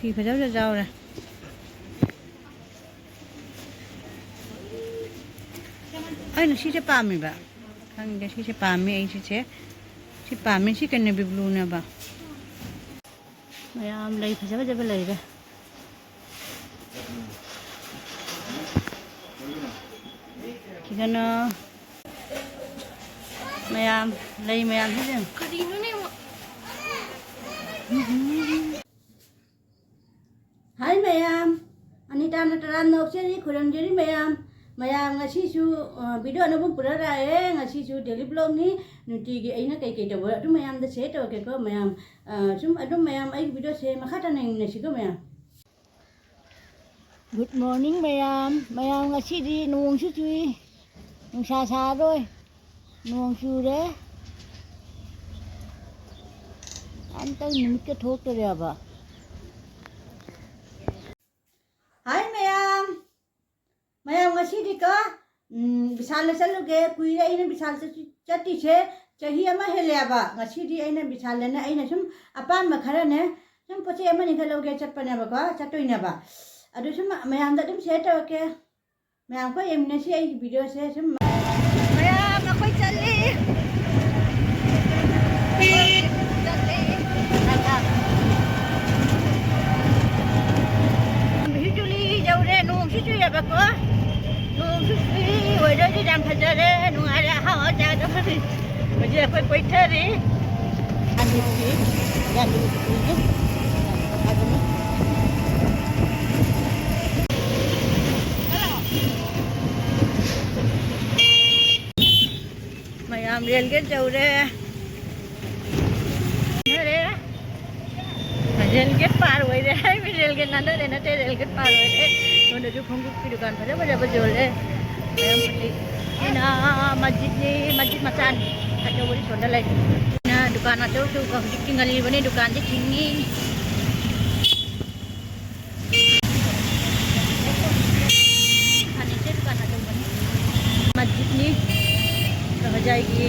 फी फजब जाओ अꯩꯅ ꯁꯤꯁꯦ ꯄꯥꯝꯃꯦꯕ ꯈꯪꯗꯦ ꯁꯤꯁꯦ ꯄꯥꯝꯃꯦ ꯑꯩ ꯁꯤ ꯄꯥꯝꯃꯦ ꯁꯤ ꯀꯩ ꯅꯦꯚꯤ ꯕ꯭ꯂꯨꯅꯦꯕ ꯃꯌꯥꯝ ꯂꯩ ꯐꯖ ꯐꯖꯕ ꯂꯩꯔꯦ ꯁꯤꯗꯅ ꯃꯌꯥꯝ ꯂꯩ ꯃꯌꯥꯝꯁꯤꯗ ꯀꯔꯤꯅꯣꯅꯦ हाय मैम अनिता नटराज नौसेरी खुरंजरी ma'am ma'am ngasisu video anabum pura rae ngasisu daily blog ni nuti gi aina kai kai tawa adu ma'am da share tawa ko ma'am sum adu ma'am ai video se makhata nang nasi ko ma'am good morning ma'am ngasi di nuong su chui nung sa rồi nuong su re an tao nimit ka thok to re ba hi ma'am ngasi di ka bisal chaluge kuira ina bisal chatti che chahi ama hele ba ngasi di aina bisal na aina sum apan ma khara ne sum poche ama ni khaloge chatpane ba ka chatoina ba adu sum ma'am da dum share ta ke ma'am ko emne si ai video se sum ma'am akoi chali Susu ya bako, nung susu, wajar di dalam fajar, nung ada hawa jaga tu, wajar koi thari, anu sih, yang ini, ada ni. Mayam real ke jauh re, re, real ke par way re, real ke nanda re, nate real ke par way re. उन्हें जो फंगुक की दुकान पर जब जब जोड़ ले ma'am पति ना मस्जिद मचान अच्छा बोली छोटा लगे ना दुकान अच्छा तो कहीं टिंगली बनी दुकान जी टिंगी खाने से दुकान अच्छा बनी मस्जिद नी कहाँ जाएगी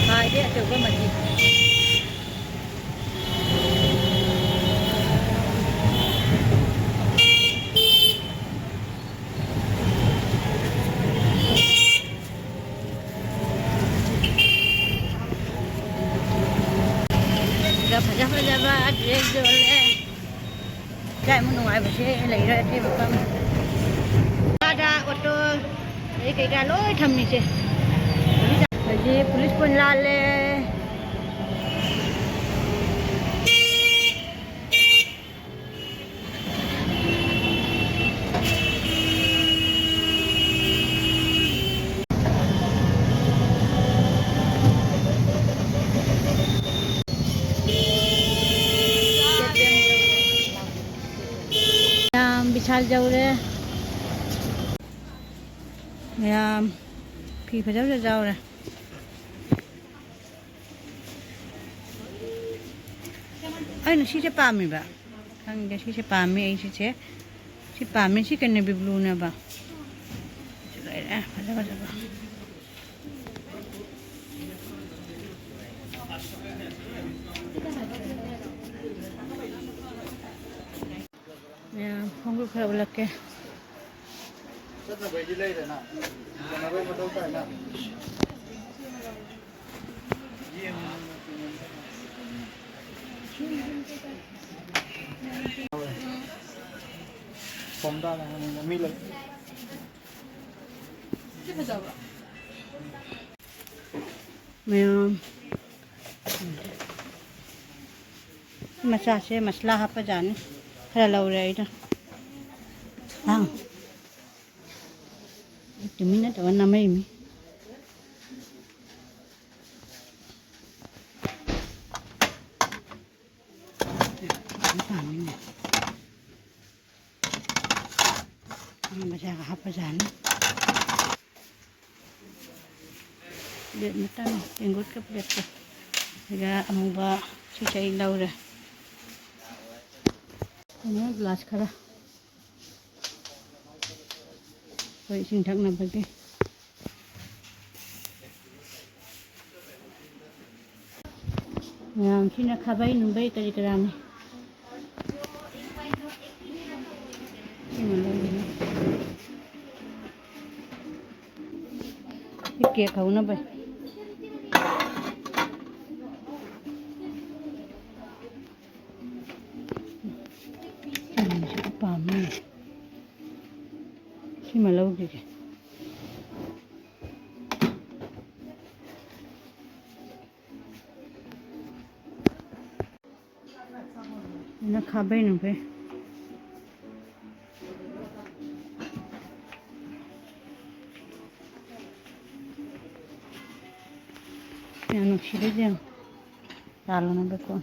हाँ ये अच्छा होगा मस्जिद फजा ड्रेस जो है क्या मन आए बसे ले रहे थे बकम आधा ऑटो ये कई का लो थमनी से ये पुलिस पुन लाल ले विशाल जाऊ रे मैम फी फजब जाओ रे अꯩꯅ ꯁꯤꯁꯦ ꯄꯥꯝꯃꯦꯕ ꯈꯪꯗꯦ ꯁꯤꯁꯦ ꯄꯥꯝꯃꯦ ꯑꯩ ꯁꯤ ꯄꯥꯝꯃꯦ ꯁꯤ ꯀꯩ ꯅꯦꯚꯤ ꯕ꯭ꯂꯨꯅꯦꯕ ꯁꯤ ꯂꯩꯔꯦ ꯐꯖ ꯐꯖꯕ मैम खंगुर खराब लग के मैम मसा से मसला हाँ पर जाने खरा लग रहा है इधर हाँ एक मिनट और ना मैं भी बजा हाँ पर जाने प्लेट में टाइम एंगुट का प्लेट को जगह अमुबा सिंचाई लग रहा है ग्लास खरा कोई सिंठक न बगे मैम सिना खाबाई नुबाई करी कराने ที่เกะเขานะไปชุดปามนี่ที่มาเล่าดินะคาเบนไปเนี่ยนกชีวิตยังตาลนะเบคอน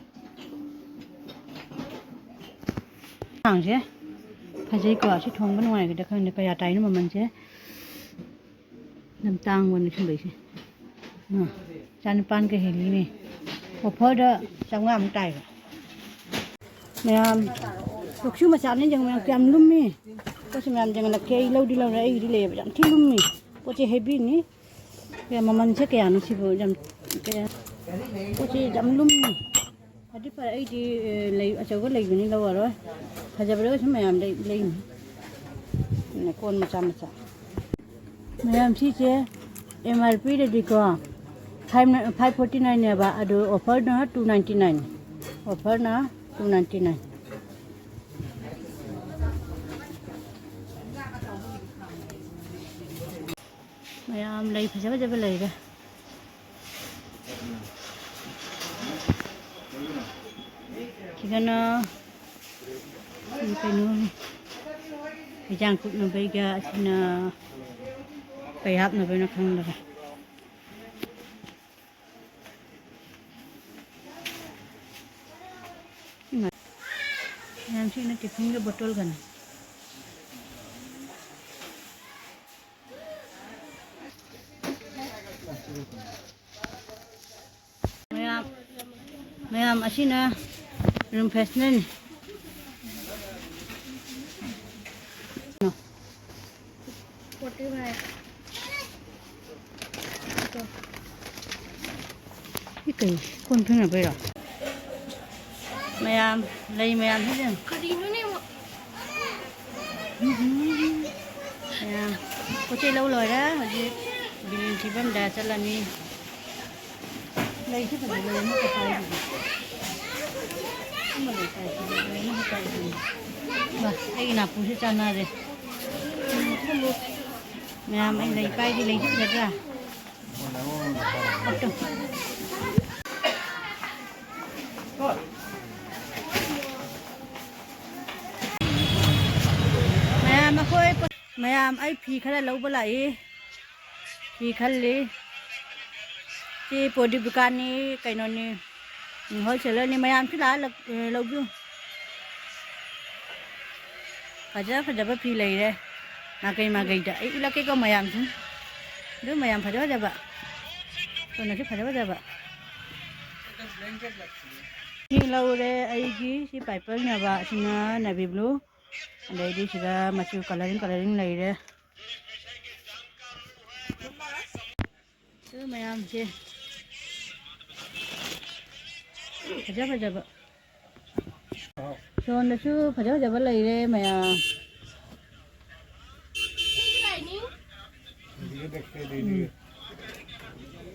ห่างใช่พายใจกว่าชิทองบ้านไหวก็จะเข้าในประหยัดใจนู่นมันใช่น้ำตาลวันนี้ขึ้นไปใช่จานปานก็เห็นนี่พอพอเด้อจังหวะมันไต่เนี่ยลูกชูมาสานนี่ยังมันแกมลุ่มมีก็ใช่ไหมยังนักเกย์เล่าดีเล่าอะไรดีเลยแบบที่ลุ่มมีก็จะเฮบี้นี่แกมันใช่แกนี่สิบจำแกก็จะจำลุ่มมีพอดีพอไอ้ที่เลยอาจจะก็เลยอยู่นี่เราอะไรพอจะไปเรื่อยใช่ไหมยามได้เลยเนี่ยคนมาจำมาจ้ะยามที่เจ้ MRP เด็ดกว่า549เนี่ยบ้าดูออฟเฟอร์นะ299ออฟเฟอร์นะ299ไม่ยามเลยพอจะไปเลยกันที่กันนะไปนู่นไปจ้างกุดนู่นไปก็สินะไปฮับนู่นไปนักขังเลยยามที่นั่นเก็บทิ้งกับบอทลกันไม่ยามอาชีพนะรูมเฟสเนี่ยนี่ไก่คนเพิ่งเอาไปหรอไม่ยามเลยไม่ยามที่เรื่องคดีนู้นนี่ไม่ยามก็ใช้เล่าเลยนะฮะจีบินที่บ้านดาจัลลานี่เลยที่ผมเลยไม่ไปดูไม่เลยไปไม่ไปดูบ้าไอ้หน้าผู้ชายน่าเลยไม่ยามไอ้เลยไปดีเลยที่เกิดอะมาคุยไม่ยามไอ้พีขันเล่าบ่ไหลพีขันเลยที่ปวดดิบการนี้ไก่นอนนี่หัวเฉลยนี่ไม่ยามที่ร้านเราอยู่พอจะไปพีเลยเลยมาไกลจ้ะไอ้ละแกก็ไม่ยามสิหรือไม่ยามพอจะแบบตัวนั้นที่พอจะแบบที่เราเลยไอ้ที่ไปเปิ้ลเนี่ยว่าสินะนาบีบลูอันใดดีสิละมาชูcoloringเลยเลยซื้อไม่ยามสิพอจะแบบชวนเลยชื่อพอจะแบบเลยเลยไม่ยาม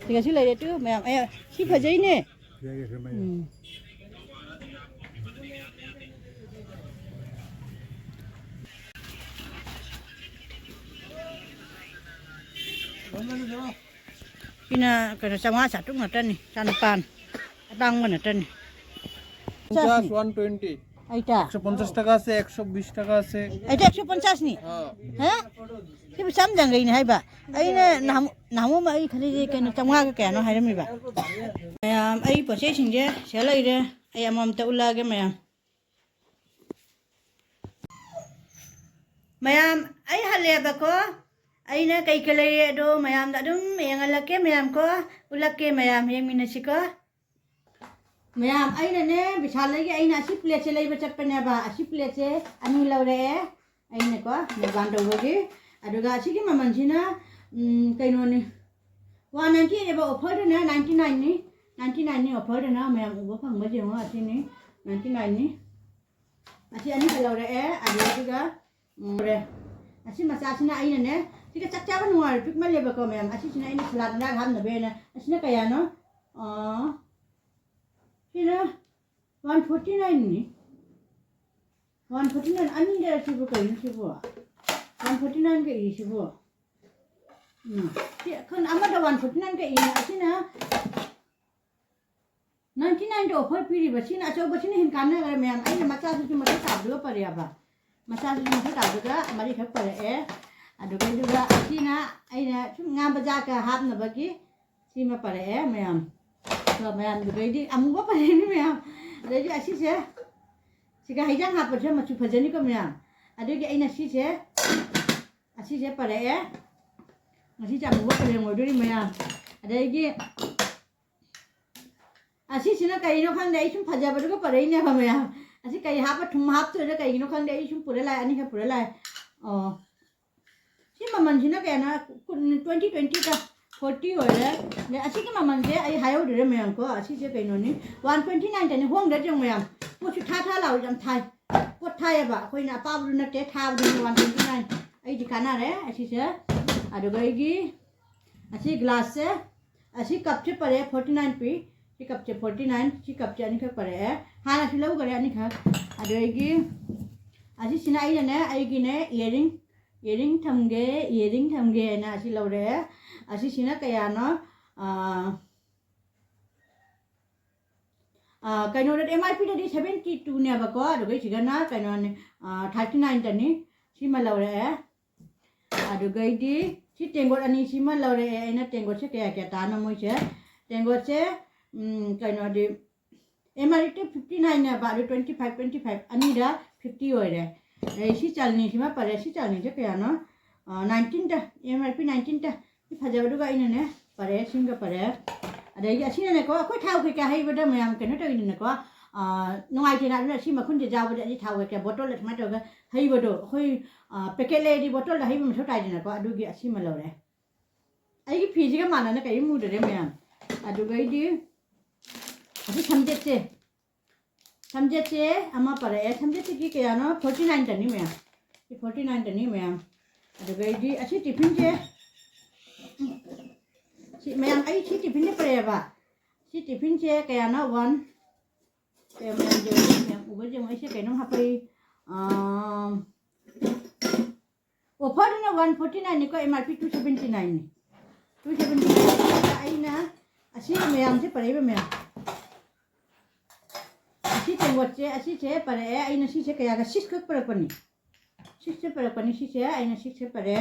thì cái này chứ mẹ em ship phải giấy nè Ina cái sama satu ngatan nih sanpan adang mana tan nih 50 120 aita 150 টাকা আছে 120 টাকা আছে aita 150 nih hah cái bị sắm rằng gì này hay bà ấy nằm mà ấy khali cái nó trong cái kẻ nó hay lắm bà ấy bỏ xe xin chứ sẽ lấy ra ấy em làm tàu la cái mày ấy hay là bà có ấy nó cái này đồ mày đã đúng mày ăn là cái mày có ula cái mày em mình chỉ có mày ấy nè bị sao lấy cái ấy nè ship lấy lấy backup này bà ship lấy chứ anh lâu đấy ấy nè có mày bán đồ cái aduga sih kita mancina kayak noni, 190 ya bawa offer deh 99 nih offer deh na, memang gua pang baju mau asyik nih 99 nih, asyik ani kalau deh ada juga, deh, asyik masa asyik na ini nih, ที่ก็จักจ้ามันหัวพิกมันเลยบอกแม่อาชีพนี้ไอ้นี่สลัดน่าทำนะเบนะอาชีพนี้ก็ยังเนาะอ๋อที่นะ149นี่149อันนี้เดี๋ยวชิบุก็ยินชิบุ149ก็ยินชิบุที่คนอามาเด149ก็ยินอาชีพนะ99 offer period bachina acho bachina hin kanna gar me am ai macha su mata tablo pare aba macha su mata tablo ga amari khap pare e adu ga duga achina ai na chum nga baja ka hap na bagi sima pare e me am so me am duga di amu ba pare ni me am adu ji ashi se siga hijang hap pare ma chu phajani ko me am adu ga ai na shi se pare e ashi ja amu ba pare ngoi do ni me am adu gi ashi sina kai no khang dai chum phaja ba ko pare ne ba me ashi kai ha pa thum hap to kai no khang dai chum pure lai ani ka pure lai si maman sina kai na 2020 ka 40 ho le ne ashi ki maman je ai hayo de me ko ashi je kai no ni 129 ta ni hong de jong me ko chu tha lau jam thai ko thai ba khoi na pa bu na te tha bu 129 ai ji kana re ashi se adu gai gi ashi glass se ashi cup che pare 49 p si cup che 49 si cup che ani ka pare ha na thilau gare ani kha adu ai gi ashi sina ai ne ai gi ne earring thamge na ashi lau re ashi sina kaya no kai no red MRP de 72 ne ba ko adu gai siga na kai no 39 ta ni si ma lau re adu gai di si tengot ani si ma lau re ai na tengot che kaya ta na moi che tengot che kai no de MRP 59 ne ba 25 ani da 50 ho re si chalni si ma pare si chalni che kaya no 19 ta MRP 19 ta si phaja ba du ga ina ne pare singa pare adai gi asina ne ko ko thau ke ka hai ba da mayam ke no ta ina ne ko nongai ke na na si ma khun de jaw ba de thau ke bottle le ma to ga hai ba do khoi packet le di bottle la hai ba ma thau tai ne ko adu gi asima lo re ai gi phi ji ga ma na ne kai mu de mayam adu ga di ashi samjet che ama pare samjet ki ke ya no 49 ta ni me 49 ta ni me adu ga di ashi tiffin che si me am ai si tiffin ne pare ba si tiffin che ke ya no 1 ke me jo me u ba je mai se ke no ha pai offer na 149 ni ko MRP 279 ni 279 ai na ashi me am se pare ba me ashi tengot che ashi che pare ai na si che kaya ga 6 ka pare pani 6 che pare pani si che ai na 6 che pare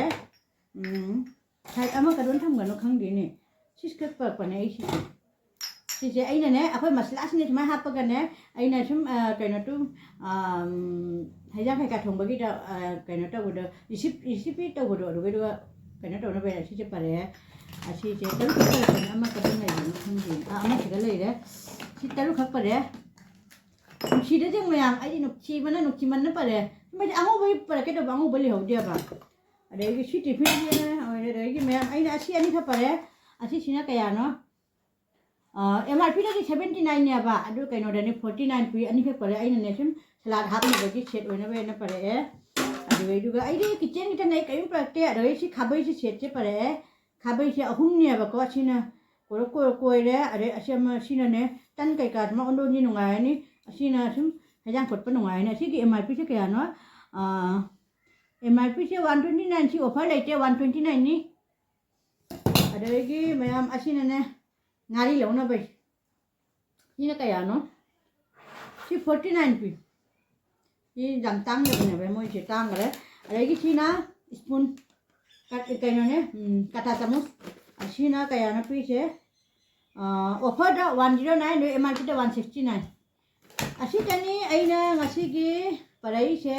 thai ama ka don tham ga no khang di ni 6 ka pare pani ai si che ai na ne akhoi masala asni ma ha pa ga ne ai na sum kai na tu hai ja kai ka thong ba gi da kai na ta bu da recipe ta bu do kai na to na be si che pare ashi che taru ka pare ama ka don nai no khang di ama che ga lai re si taru khak pare si de jeng mayam ai nuk chi man na pare mai ango bai pare ke do bango bali ho dia ba ade gi si tiffin ni na ade gi mayam ai na asi ani tha pare asi sina kaya no MRP de 79 ne ba adu kai no de 49 p ani ke pare ai na ne sim salad hap ni gi set oi na be na pare adu gai du ga ai de kitchen ki ta nai kai prakte ade si khabai si set che pare khabai si ahum ne ba ko sina ko re ade asama sina ne tan kai ka ma ondo ni nungai ni asina sum hajang khot pa nungai na si gi MRP che kaya no MRP che 129 si offer laite 129 ni adai gi mayam asina ne ngari lo na bai ni kaya no si 49 p ni jam tang ne bai moi che tang re adai gi sina spoon kat kai no ne kata chamus asina kaya na pi che offer da 109 MRP da 169 ashi tani aina ngasi gi parai che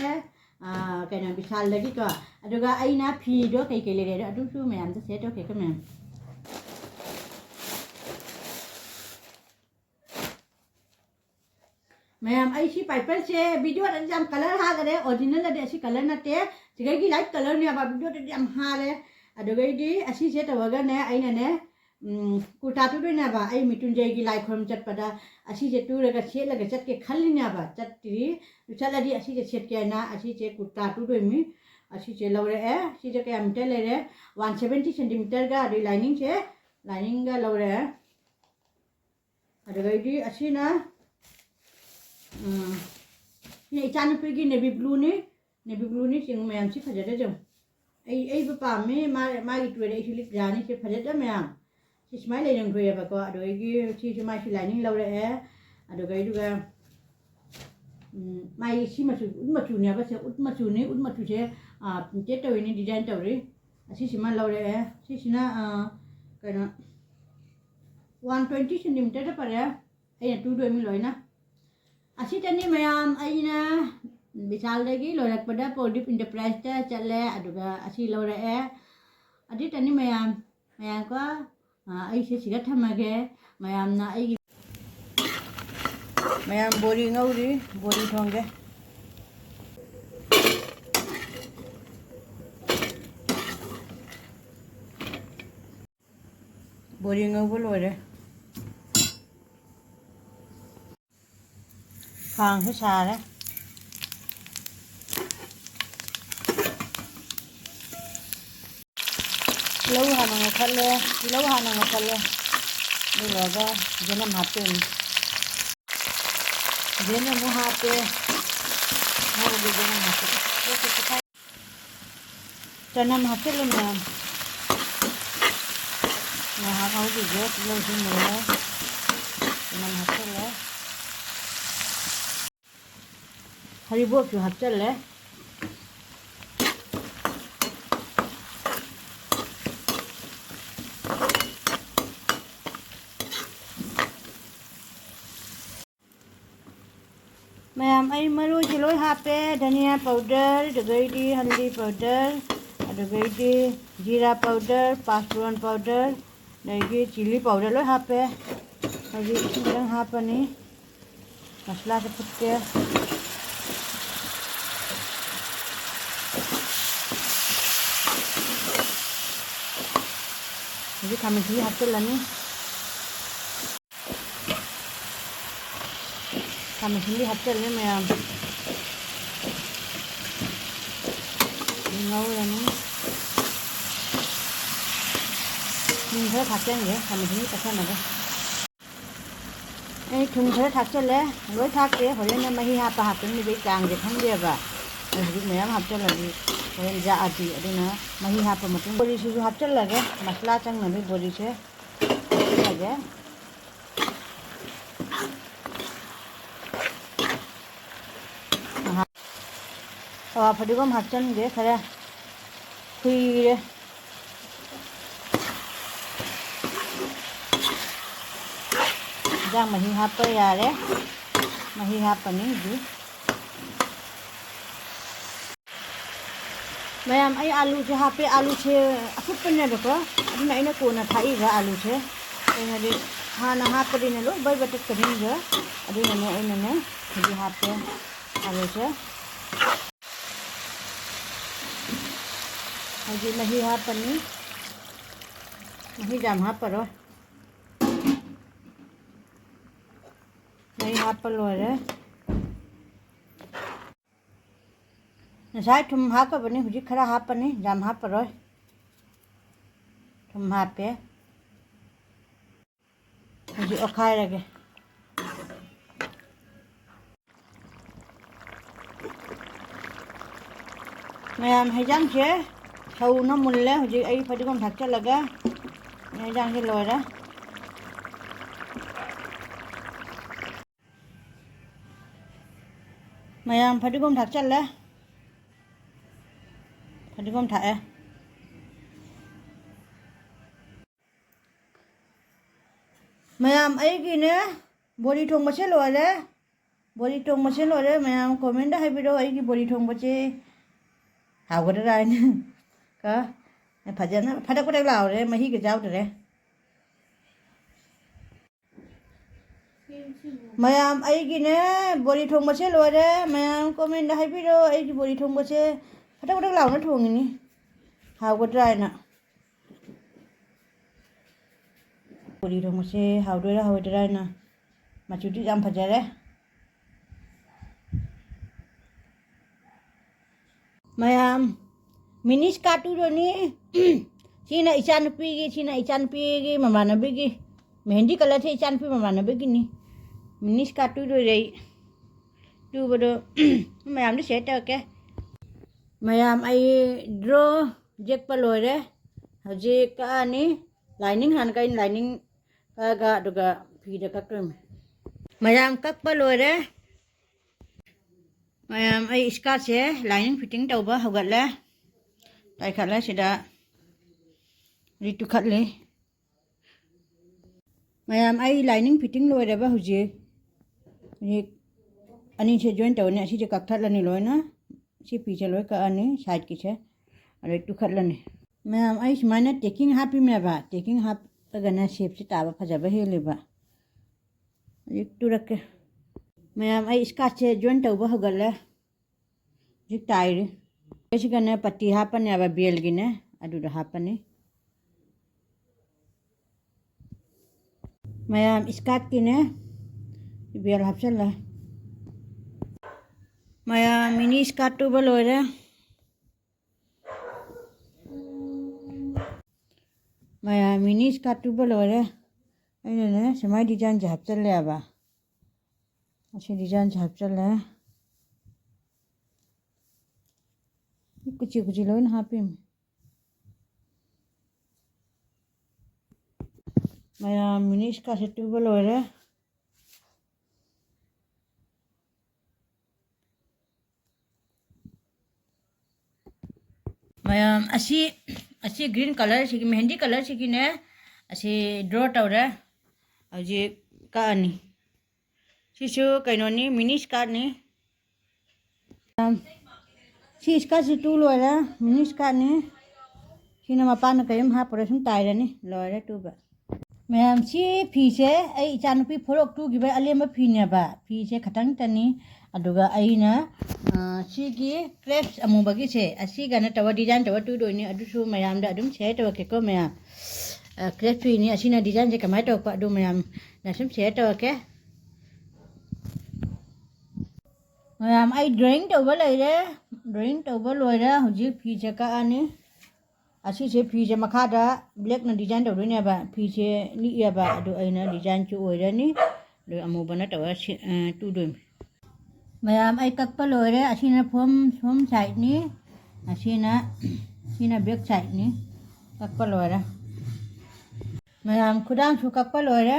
kai na bisal lagi ko aduga aina phi do kai kai le adu su me am se to kai ka me ma'am ऐसी पाइपल से video जम colour हा गरे original दे ऐसी colour न ते सिgai gi light color ne ba video de jam ha le adugai di asi se to ga ne aina ne kurta तो ना बा आई मिटुन जाएगी लाइक हम चट पड़ा असी जे टू लगा छे लगा चट के खल्ली ना बा चट ती चला दी असी जे छेट के ना असी जे कुर्ता तो मी असी चे लौरे ए सी जे क्या मीटर ले रे 170 सेंटीमीटर का अभी लाइनिंग का लौरे अरे गई असी ना ये इचान पे की नेवी ब्लू नी चिंग मैम सी फजरे जो आई पापा में मागी टुरे इसी जानी से फजरे मैम सिस्माई ले रंग हुए बको अदोगी सी जो माई लाइनिंग लौरे है अदोगी दुगा माई सी मचू ने बस उत से चे तो इन्हें डिजाइन तो रे असी सिमा लौरे है सिना कहना 120 सेंटीमीटर पर है ये 2 दो मिल ना असी तनी मैम अइना विशाल देगी लोरक पड़ा पॉजिटिव इंटरप्राइज ता चले अदुगा असी लौरे है अदी तनी मैम को आई से सिगा थमगे मैम ना आई मैम बोरी ngौरी बोरी थोंगे बोरी ngौबो लोरे खांग से सारे lâu hà năng khăn le lâu hà năng khăn le đây là cái dân làm hạt tiền dân làm mua hạt tiền hay là dân làm hạt tiền cho năm hạt tiền luôn mà hạt không gì hết lâu thì nữa năm hạt tiền le haribo kiểu hạt tiền le ma'am आई मरु जिलोय हापे धनिया powder दगैदी हल्दी powder दगैदी जीरा powder पाँचफोरन powder दगैदी chilli powder लोय हापे हजी इसिंग हापनी मसला के फुटके हजी खामिन हापचल्लानी खामिन chilli हापचल्ले ma'am ngौरनी थुंखर थाकचेंगे खामिन chilli पसंद ai थुंखर थाकचल्ले लोय थाके होरेन मही हापा हापन बे चांगे खंगदेबा हजी मैम हापचल्लनी होरेन जाआदि अदुना मही हापा मतुं बोरी सिजु हापचल्लगे मसला चंगनबे बोरी से लगे फटिगोम हापचनगे खरा खुइरे जां मही हाप यारे मही हापनी जी मैम आई आलू से हापे आलू से अफुपने बको अदुना आइना कोना थाइगा आलू से आइना हाना हापदिने लो बै बटक कदिनगा अदुना आइना हजी हापे आलू से हजी मही हापनी मही जाम हापरो मही हापल लोरे नसाय थुम हापबनी हुजी खरा हापनी जाम हापरो थुम हापे हुजी ओखाय रगे मैम हैजाम से thâu nó mun le huji ai phadi kom thak chalaga ne jang ke loira mayam phadi kom thak challa phadi kom thak mayam ai gi ne bori thong ma se loire bori thong ma se loire mayam comment da haibiro ai gi bori thong ba che hawgada rai ne का फजना फटक फटक लाओ रे मही के जाओ रे ma'am आई ने बोरी थोंग से लोरे मैम कमेंट हाइबिरो आई बोरी थोंग से फटक फटक लाओ ना थोंगनी हावगद्रायना बोरी थोंग से हावदोरा हावद्रायना माचुटी जाम फजरे ma'am มินิสการ์ตูตัวนี้ ที่น่ะอีจันปีกีที่น่ะอีจันปีกีมาบ้านบิกีเมฮันดี้กัลที่อีจันปีมาบ้านบิกีนี่มินิสการ์ตูตัวเลยดูบดูมายามดิเสตโอเคมายามไอดรอเจ็กปลอยเลยเขาเจ็กอันนี้ไลนิ่งหันกันไลนิ่งก็ดูก็พีเด็กกักเลยมายามกักปลอยเลยมายามไอสกัดเช่ไลนิ่งฟิตติ้งตัวบ้าเขากัดเลยไต่ขัดเลยสิดารีตุขัดเลยมายามไอไลนิ่งฟิตติ้งลอยเลยบ้าเขาเจ็กนี่อันนี้เชื่อจวนตัวเนี่ยที่จะกักทัดแล้วนี่ลอยนะที่ปีเชลอยก็อันนี้ชายกิเช่อะไรตุขัดแล้วนี่มายามไอสมัยนั้น taking happy แม่บ้า taking happy ก็กันนะเชฟสิตาบ้าพะจับไปเฮลิบ้ารีตุรักเกมายามไอสกัดเช่จวนตัวบ้าเขากัดเลยรีตายเลยKasi kana pati hapan ya ba biel gine adu da hapan ni mayam iskat kine biel hapsal la mayam mini iskat tu balore mayam mini iskat tu balore aine ne samai design ja hapsal le aba ache design ja hapsal la कुछ लो ना हाँ पे मैं मिनीस का set बल हो रहा मैं असी ग्रीन कलर से मेहंदी कलर से किने असी ड्रॉ टाउ रहा अजी का नहीं शिशु कहीं मिनीस का नहीं si iskat si tu loy la mini iskat ni si na mapan na kayam ha pura sum tai la ni loy la tu ba mayam si phi se ai chan pi phorok tu gi ba ale ma phi ne ba phi se khatang tan ni aduga ai na si gi crepes amu ba gi se asi ga na tawa design tawa tu do ni adu su mayam da adum se tawa ke ko mayam crepes ni asi na design se kamai tawa pa du mayam na sum se tawa ke mayam ai drawing tawa lai de drawing tawa loi ra hoji phi je ka ani asi se phi je makha da black na design taw ne ba phi je ni ya ba adu ai na design chu oi ra ni lo amu ba na taw tu do mayam ai kak pa loi ra asi na form side ni asi na back side ni kak pa loi ra mayam khudang chu kak pa loi ra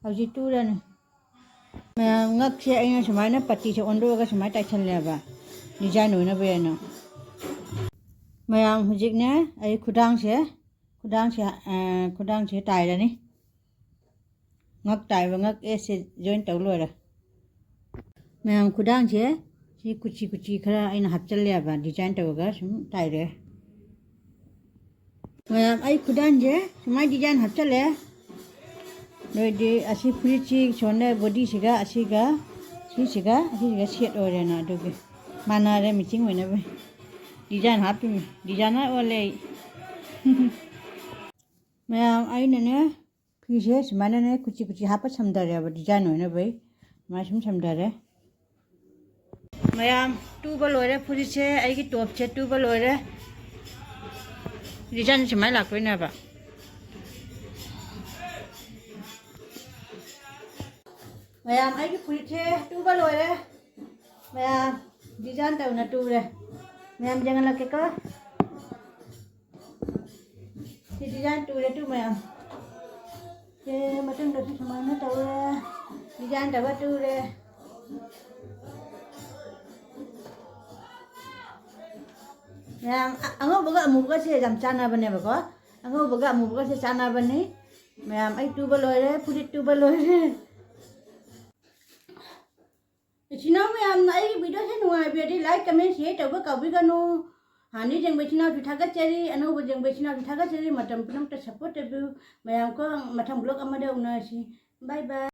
hoji tu ra ni mayam ngak se ai na samai na patti se ondo ga samai tai chan le ba design होना भी है ना मैं आम हुजिक ने आई खुदांग से tie रहा नहीं ngak टाइ व ngak ऐसे join तौल रहा मैं आम खुदांग से कुची खरा आई ना हाथ चल लिया बा design तौगा सुन टाइ रहे मैं आम आई खुदांग से समाई design हाथ चल ले लोग दे ऐसी पूरी चीज सोने body सिगा ऐसीगा सेट हो रहा ना दोगे mana re meeting hoina be design happy design na ole mayam ai ne pieces mana ne kuchi hapa samdare ba design hoina be ma sum samdare mayam tu balore puri che ai ki top che tu balore design se mai lakoi na ba mayam ai ki puri che tu balore mayam design tahu na tu re, mayam jangan lagi kau. Si design tu re tu mayam. Si macam tu semua na tahu re, design tahu tu re. Mayam, angau baga muka si jam cana bane baga, angau baga muka si cana bane. Mayam, ay tu baloi re, puri tu baloi re. China mayam na ai video se nuai be di like comment share taw ka bi ga no hani jeng be china ju thaga cheri anu bo jeng be china ju thaga cheri matam pinam ta support bu mayam ko matam blog amada una si bye bye